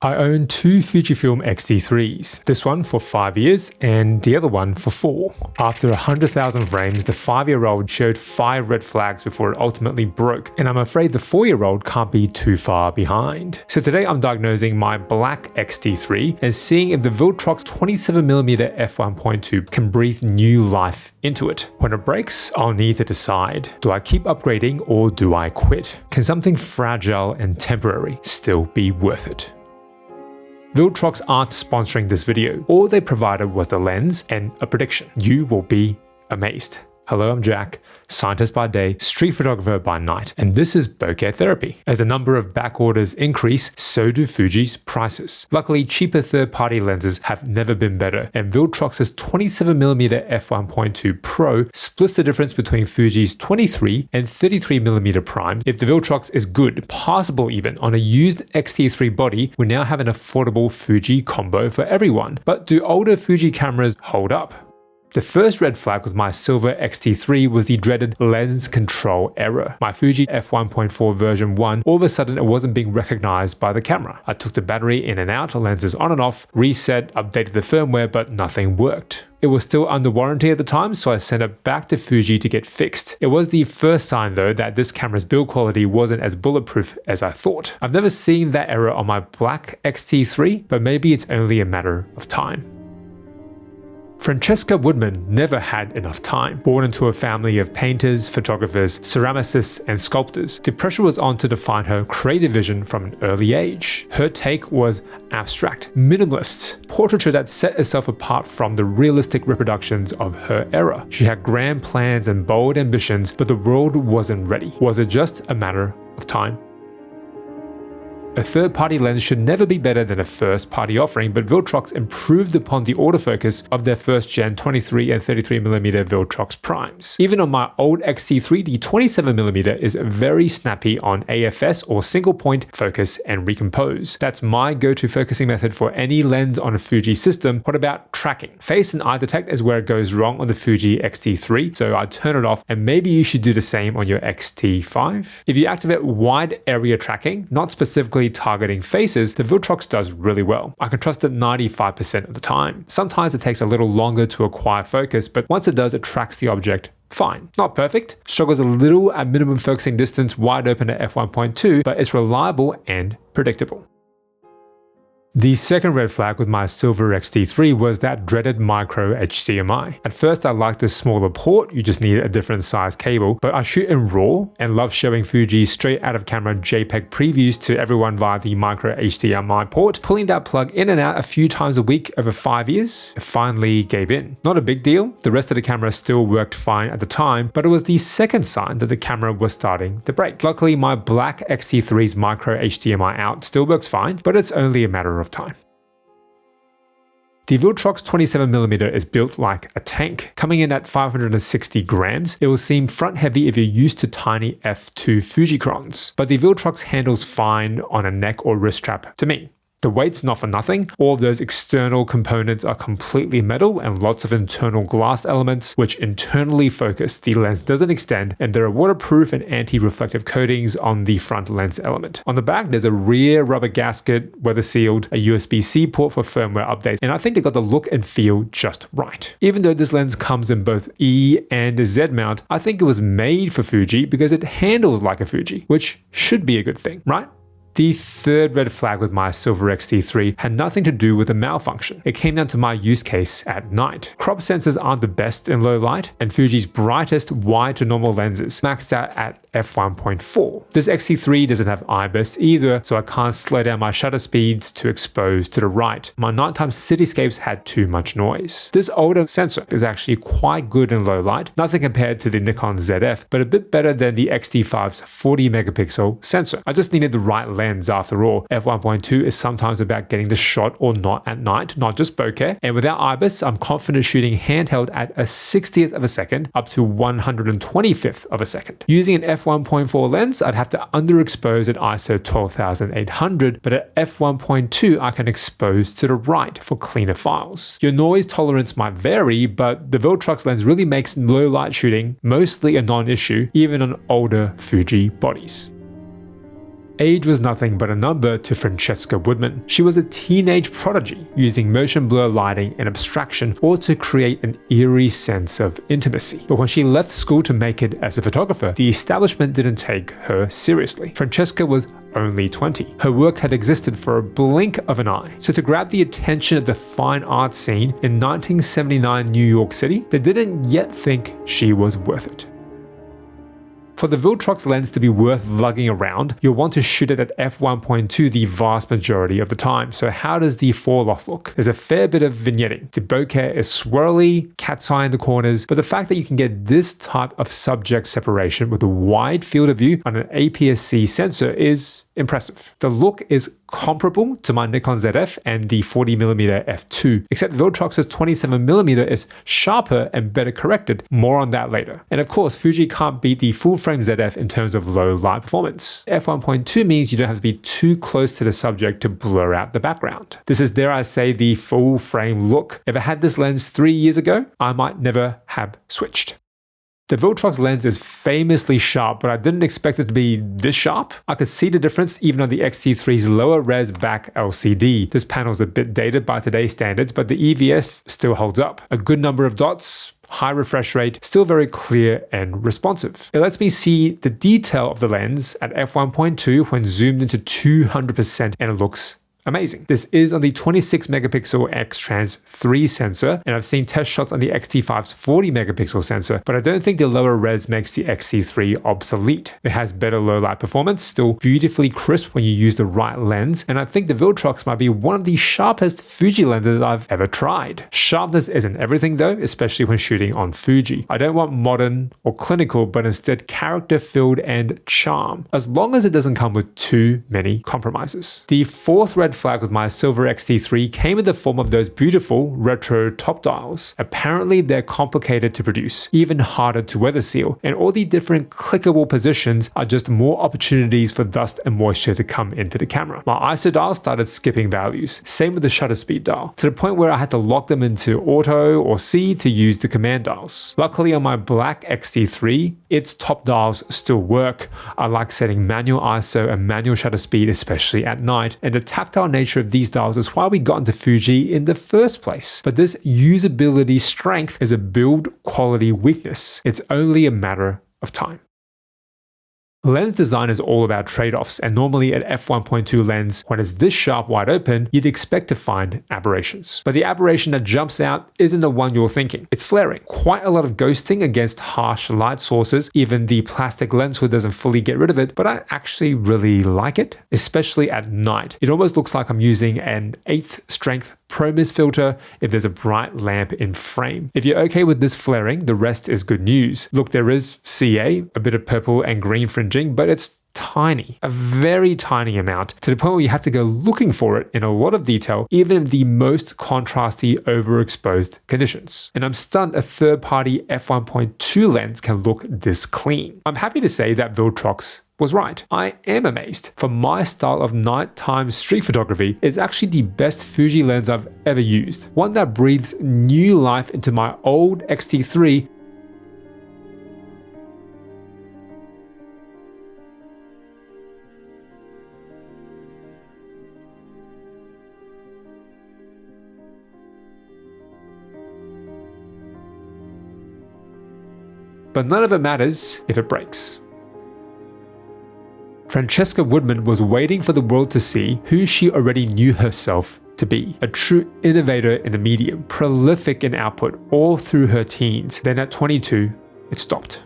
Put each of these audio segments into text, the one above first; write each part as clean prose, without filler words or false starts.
I own two Fujifilm X-T3s, this one for 5 years and the other one for 4. After 100,000 frames, the 5-year-old showed 5 red flags before it ultimately broke, and I'm afraid the 4-year-old can't be too far behind. So today I'm diagnosing my black X-T3 and seeing if the Viltrox 27mm f1.2 can breathe new life into it. When it breaks, I'll need to decide, do I keep upgrading or do I quit? Can something fragile and temporary still be worth it? Viltrox aren't sponsoring this video. All they provided was the lens and a prediction. You will be amazed. Hello, I'm Jack, scientist by day, street photographer by night, and this is Bokeh Therapy. As the number of back orders increase, so do Fuji's prices. Luckily, cheaper third-party lenses have never been better, and Viltrox's 27mm f1.2 Pro splits the difference between Fuji's 23 and 33mm primes. If the Viltrox is good, passable even, on a used X-T3 body, we now have an affordable Fuji combo for everyone. But do older Fuji cameras hold up? The first red flag with my silver X-T3 was the dreaded lens control error. My Fuji f1.4 version 1, all of a sudden it wasn't being recognized by the camera. I took the battery in and out, lenses on and off, reset, updated the firmware, but nothing worked. It was still under warranty at the time, so I sent it back to Fuji to get fixed. It was the first sign though that this camera's build quality wasn't as bulletproof as I thought. I've never seen that error on my black X-T3, but maybe it's only a matter of time. Francesca Woodman never had enough time. Born into a family of painters, photographers, ceramicists, and sculptors, the pressure was on to define her creative vision from an early age. Her take was abstract, minimalist, portraiture that set itself apart from the realistic reproductions of her era. She had grand plans and bold ambitions, but the world wasn't ready. Was it just a matter of time? A third-party lens should never be better than a first-party offering, but Viltrox improved upon the autofocus of their first-gen 23 and 33mm Viltrox primes. Even on my old X-T3, the 27mm is very snappy on AFS or single-point focus and recompose. That's my go-to focusing method for any lens on a Fuji system. What about tracking? Face and eye detect is where it goes wrong on the Fuji X-T3, so I turn it off, and maybe you should do the same on your X-T5. If you activate wide area tracking, not specifically targeting faces, the Viltrox does really well. I can trust it 95% of the time. Sometimes it takes a little longer to acquire focus, but once it does, it tracks the object fine. Not perfect, struggles a little at minimum focusing distance wide open at f1.2, but it's reliable and predictable. The second red flag with my silver X-T3 was that dreaded micro HDMI. At first I liked this smaller port, you just need a different size cable, but I shoot in RAW and love showing Fuji's straight out of camera JPEG previews to everyone via the micro HDMI port. Pulling that plug in and out a few times a week over 5 years, it finally gave in. Not a big deal, the rest of the camera still worked fine at the time, but it was the second sign that the camera was starting to break. Luckily my black X-T3's micro HDMI out still works fine, but it's only a matter of time. The Viltrox 27mm is built like a tank. Coming in at 560 grams, it will seem front heavy if you're used to tiny f2 Fujicrons, but the Viltrox handles fine on a neck or wrist strap to me. The weight's not for nothing. All of those external components are completely metal and lots of internal glass elements which internally focus. The lens doesn't extend, and there are waterproof and anti-reflective coatings on the front lens element. On the back, there's a rear rubber gasket, weather sealed, a USB-C port for firmware updates, and I think they got the look and feel just right. Even though this lens comes in both E and Z mount, I think it was made for Fuji because it handles like a Fuji, which should be a good thing, right? The third red flag with my silver X-T3 had nothing to do with the malfunction. It came down to my use case at night. Crop sensors aren't the best in low light, and Fuji's brightest wide to normal lenses maxed out at f1.4. This X-T3 doesn't have IBIS either, so I can't slow down my shutter speeds to expose to the right. My nighttime cityscapes had too much noise. This older sensor is actually quite good in low light, nothing compared to the Nikon ZF, but a bit better than the X-T5's 40 megapixel sensor. I just needed the right lens after all. F1.2 is sometimes about getting the shot or not at night, not just bokeh. And without IBIS, I'm confident shooting handheld at a 60th of a second up to 125th of a second. Using an f1.4 lens, I'd have to underexpose at ISO 12800, but at f1.2 I can expose to the right for cleaner files. Your noise tolerance might vary, but the Viltrox lens really makes low light shooting mostly a non-issue, even on older Fuji bodies. age was nothing but a number to Francesca Woodman. She was a teenage prodigy, using motion blur lighting and abstraction all to create an eerie sense of intimacy. But when she left school to make it as a photographer, the establishment didn't take her seriously. Francesca was only 20. Her work had existed for a blink of an eye. So to grab the attention of the fine art scene in 1979 New York City, they didn't yet think she was worth it. For the Viltrox lens to be worth lugging around, you'll want to shoot it at f1.2 the vast majority of the time. So how does the fall-off look? There's a fair bit of vignetting. The bokeh is swirly, cat's eye in the corners, but the fact that you can get this type of subject separation with a wide field of view on an APS-C sensor is impressive. The look is comparable to my Nikon ZF and the 40mm f2, except Viltrox's 27mm is sharper and better corrected. More on that later. And of course, Fuji can't beat the full-frame ZF in terms of low light performance. f1.2 means you don't have to be too close to the subject to blur out the background. This is, dare I say, the full-frame look. If I had this lens 3 years ago, I might never have switched. The Viltrox lens is famously sharp, but I didn't expect it to be this sharp. I could see the difference even on the X-T3's lower res back LCD. This panel's a bit dated by today's standards, but the EVF still holds up. A good number of dots, high refresh rate, still very clear and responsive. It lets me see the detail of the lens at f1.2 when zoomed into 200% and it looks amazing. This is on the 26 megapixel X-Trans 3 sensor, and I've seen test shots on the X-T5's 40 megapixel sensor, but I don't think the lower res makes the X-T3 obsolete. It has better low light performance, still beautifully crisp when you use the right lens, and I think the Viltrox might be one of the sharpest Fuji lenses I've ever tried. Sharpness isn't everything though, especially when shooting on Fuji. I don't want modern or clinical, but instead character-filled and charm, as long as it doesn't come with too many compromises. The fourth red flag with my silver X-T3 came in the form of those beautiful retro top dials. Apparently they're complicated to produce, even harder to weather seal, and all the different clickable positions are just more opportunities for dust and moisture to come into the camera. My ISO dial started skipping values, same with the shutter speed dial, to the point where I had to lock them into auto or C to use the command dials. Luckily on my black X-T3, its top dials still work. I like setting manual ISO and manual shutter speed, especially at night, and the tactile nature of these dials is why we got into Fuji in the first place. But this usability strength is a build quality weakness. It's only a matter of time. Lens design is all about trade-offs, and normally at f1.2 lens, when it's this sharp wide open, you'd expect to find aberrations. But the aberration that jumps out isn't the one you're thinking. It's flaring. Quite a lot of ghosting against harsh light sources. Even the plastic lens hood doesn't fully get rid of it, but I actually really like it, especially at night. It almost looks like I'm using an 8th strength Pro Mist filter if there's a bright lamp in frame. If you're okay with this flaring, the rest is good news. Look, there is CA, a bit of purple and green fringing, but it's tiny, a very tiny amount, to the point where you have to go looking for it in a lot of detail, even in the most contrasty, overexposed conditions. And I'm stunned a third-party f1.2 lens can look this clean. I'm happy to say that Viltrox was right. I am amazed. For my style of nighttime street photography, it's actually the best Fuji lens I've ever used. One that breathes new life into my old X-T3 but none of it matters if it breaks. Francesca Woodman was waiting for the world to see who she already knew herself to be. A true innovator in the medium, prolific in output all through her teens. Then at 22, it stopped.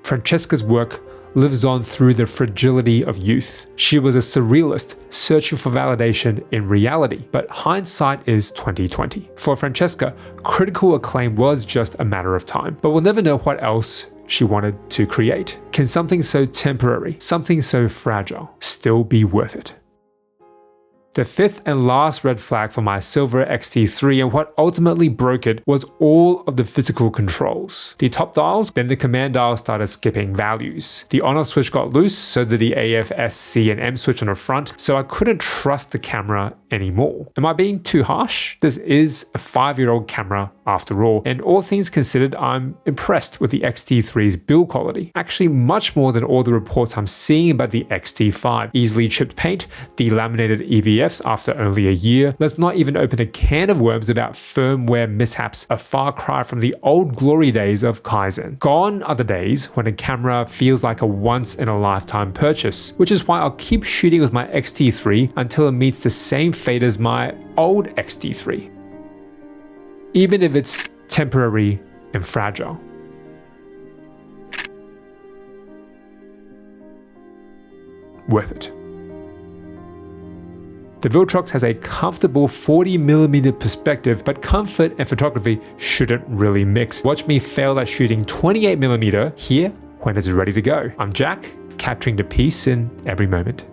Francesca's work lives on through the fragility of youth. She was a surrealist, searching for validation in reality, but hindsight is 2020. For Francesca, critical acclaim was just a matter of time, but we'll never know what else she wanted to create. Can something so temporary, something so fragile, still be worth it? The fifth and last red flag for my silver X-T3, and what ultimately broke it, was all of the physical controls. The top dials, then the command dial started skipping values. The on-off switch got loose, so did the AF, S, C, and M switch on the front, so I couldn't trust the camera anymore. Am I being too harsh? This is a 5-year-old camera after all, and all things considered, I'm impressed with the X-T3's build quality. Actually, much more than all the reports I'm seeing about the X-T5. Easily chipped paint, delaminated EVFs after only a year. Let's not even open a can of worms about firmware mishaps, a far cry from the old glory days of Kaizen. Gone are the days when a camera feels like a once-in-a-lifetime purchase, which is why I'll keep shooting with my X-T3 until it meets the same fate as my old X-T3. Even if it's temporary and fragile. Worth it. The Viltrox has a comfortable 40mm perspective, but comfort and photography shouldn't really mix. Watch me fail at shooting 28mm here when it's ready to go. I'm Jack, capturing the peace in every moment.